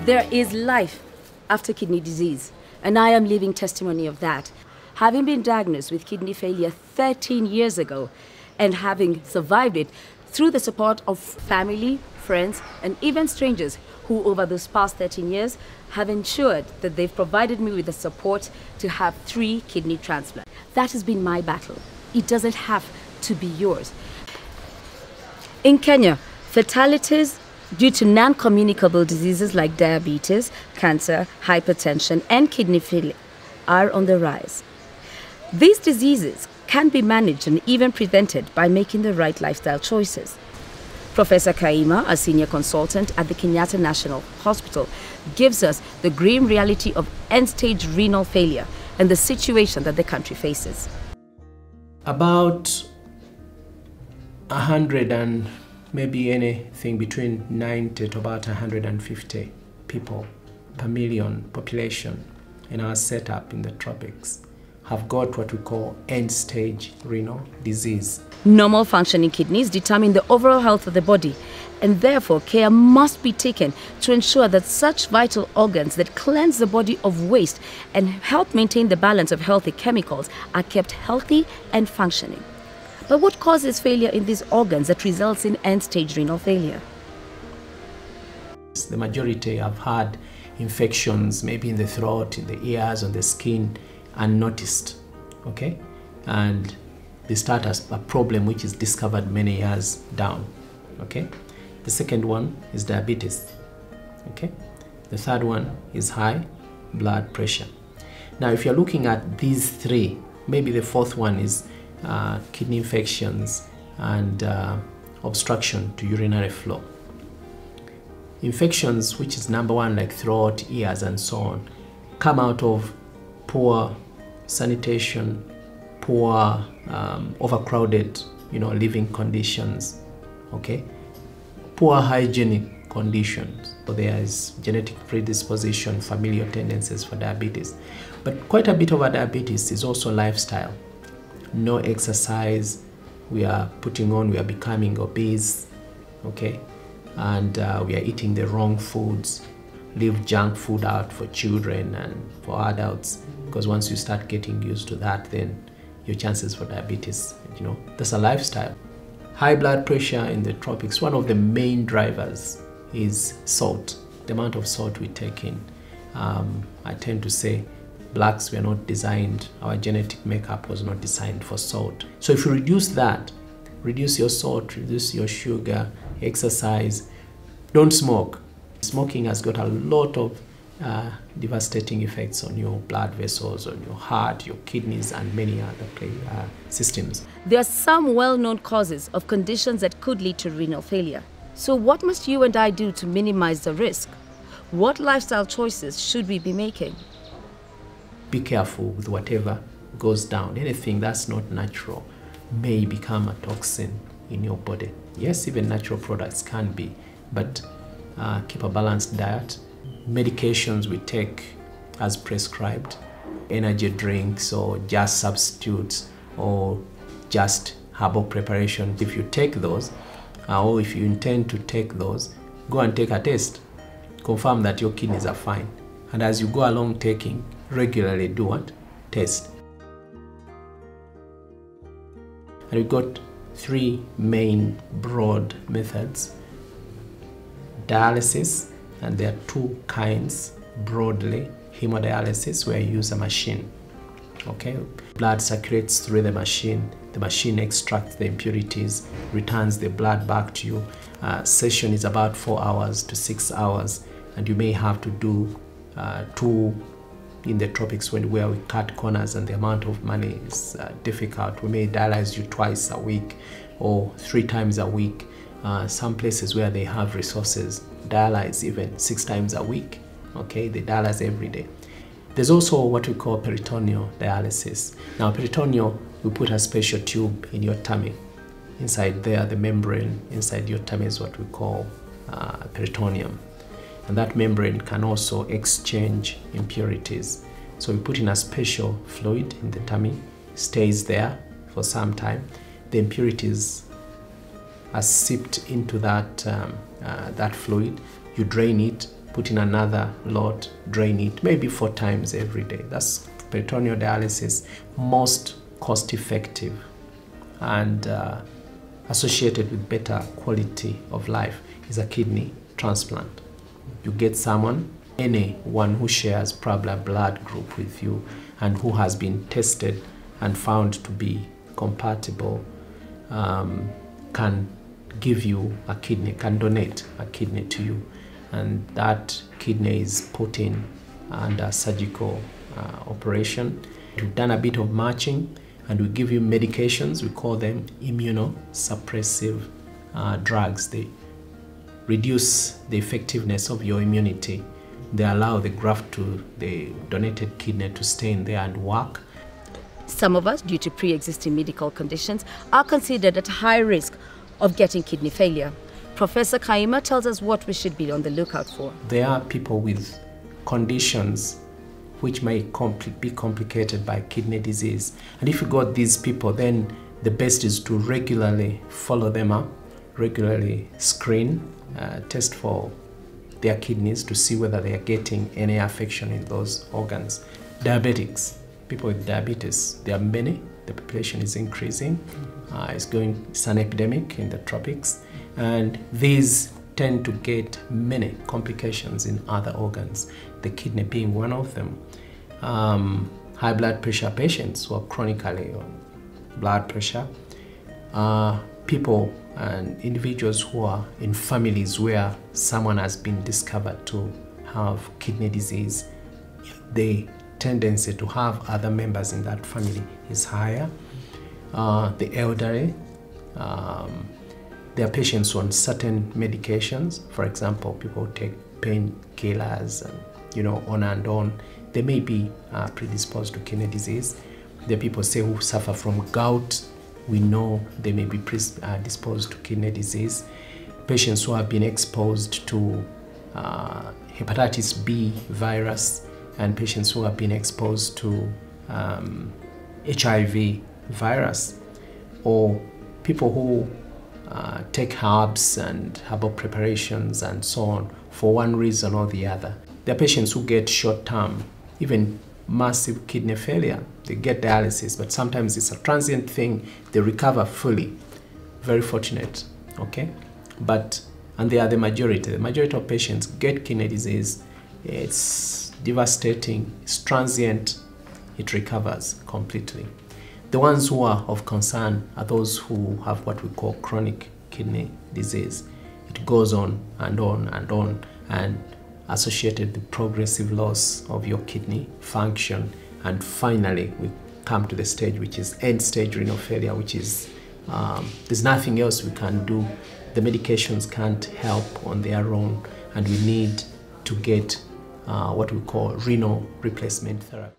There is life after kidney disease, and I am living testimony of that. Having been diagnosed with kidney failure 13 years ago and having survived it through the support of family, friends, and even strangers who over those past 13 years have ensured that they've provided me with the support to have 3 kidney transplants. That has been my battle. It doesn't have to be yours. In Kenya, fatalities due to non-communicable diseases like diabetes, cancer, hypertension, and kidney failure are on the rise. These diseases can be managed and even prevented by making the right lifestyle choices. Professor Kaima, a senior consultant at the Kenyatta National Hospital, gives us the grim reality of end-stage renal failure and the situation that the country faces. About 100 and maybe anything between 90 to about 150 people per million population in our setup in the tropics have got what we call end-stage renal disease. Normal functioning kidneys determine the overall health of the body, and therefore care must be taken to ensure that such vital organs that cleanse the body of waste and help maintain the balance of healthy chemicals are kept healthy and functioning. But what causes failure in these organs that results in end-stage renal failure? The majority have had infections, maybe in the throat, in the ears, on the skin, unnoticed, okay? And they start as a problem which is discovered many years down, okay? The second one is diabetes, okay? The third one is high blood pressure. Now, if you're looking at these 3, maybe the fourth one is kidney infections and obstruction to urinary flow. Infections, which is number 1, like throat, ears, and so on, come out of poor sanitation, poor overcrowded, living conditions, okay? Poor hygienic conditions. So there is genetic predisposition, familial tendencies for diabetes. But quite a bit of our diabetes is also lifestyle. No exercise, we are becoming obese, okay? And we are eating the wrong foods, leave junk food out for children and for adults, because once you start getting used to that, then your chances for diabetes, that's a lifestyle. High blood pressure in the tropics, one of the main drivers is salt, the amount of salt we take in. I tend to say blacks were not designed, our genetic makeup was not designed for salt. So if you reduce that, reduce your salt, reduce your sugar, exercise, don't smoke. Smoking has got a lot of devastating effects on your blood vessels, on your heart, your kidneys, and many other systems. There are some well-known causes of conditions that could lead to renal failure. So what must you and I do to minimize the risk? What lifestyle choices should we be making? Be careful with whatever goes down. Anything that's not natural may become a toxin in your body. Yes, even natural products can be, but keep a balanced diet. Medications we take as prescribed, energy drinks or just substitutes or just herbal preparation. If you take those, or if you intend to take those, go and take a test. Confirm that your kidneys are fine. And as you go along taking, regularly do what? Test. And we've got 3 main broad methods. Dialysis, and there are 2 kinds broadly. Hemodialysis, where you use a machine, okay? Blood circulates through the machine extracts the impurities, returns the blood back to you. Session is about 4 hours to 6 hours, and you may have to do 2 in the tropics where we cut corners and the amount of money is difficult. We may dialyze you twice a week or 3 times a week. Some places where they have resources dialyze even 6 times a week, okay? They dialyze every day. There's also what we call peritoneal dialysis. Now, peritoneal, we put a special tube in your tummy. Inside there, the membrane inside your tummy is what we call peritoneum. And that membrane can also exchange impurities. So we put in a special fluid in the tummy, stays there for some time. The impurities are sipped into that fluid. You drain it put in another lot, drain it, maybe 4 times every day. That's peritoneal dialysis, most cost effective and associated with better quality of life is a kidney transplant. You get anyone who shares probably a blood group with you and who has been tested and found to be compatible can give you a kidney, can donate a kidney to you. And that kidney is put in under surgical operation. We've done a bit of matching and we give you medications. We call them immunosuppressive drugs. They reduce the effectiveness of your immunity. They allow the the donated kidney to stay in there and work. Some of us, due to pre-existing medical conditions, are considered at high risk of getting kidney failure. Professor Kaima tells us what we should be on the lookout for. There are people with conditions which may be complicated by kidney disease. And if you got these people, then the best is to regularly follow them up, regularly screen, test for their kidneys to see whether they are getting any affection in those organs. Diabetics, people with diabetes, there are many. The population is increasing. It's an epidemic in the tropics. And these tend to get many complications in other organs, the kidney being one of them. High blood pressure patients who are chronically on blood pressure, people and individuals who are in families where someone has been discovered to have kidney disease, the tendency to have other members in that family is higher. The elderly, there are patients on certain medications. For example, people who take painkillers and on and on. They may be predisposed to kidney disease. There are people who suffer from gout. We know they may be predisposed to kidney disease. Patients who have been exposed to hepatitis B virus and patients who have been exposed to HIV virus, or people who take herbs and herbal preparations and so on for one reason or the other. There are patients who get short-term, even massive kidney failure. They get dialysis, but sometimes it's a transient thing. They recover fully. Very fortunate, okay? And they are the majority. The majority of patients get kidney disease. It's devastating, it's transient, it recovers completely. The ones who are of concern are those who have what we call chronic kidney disease. It goes on and on and on, and associated with progressive loss of your kidney function. And finally, we come to the stage which is end-stage renal failure, which is, there's nothing else we can do. The medications can't help on their own, and we need to get what we call renal replacement therapy.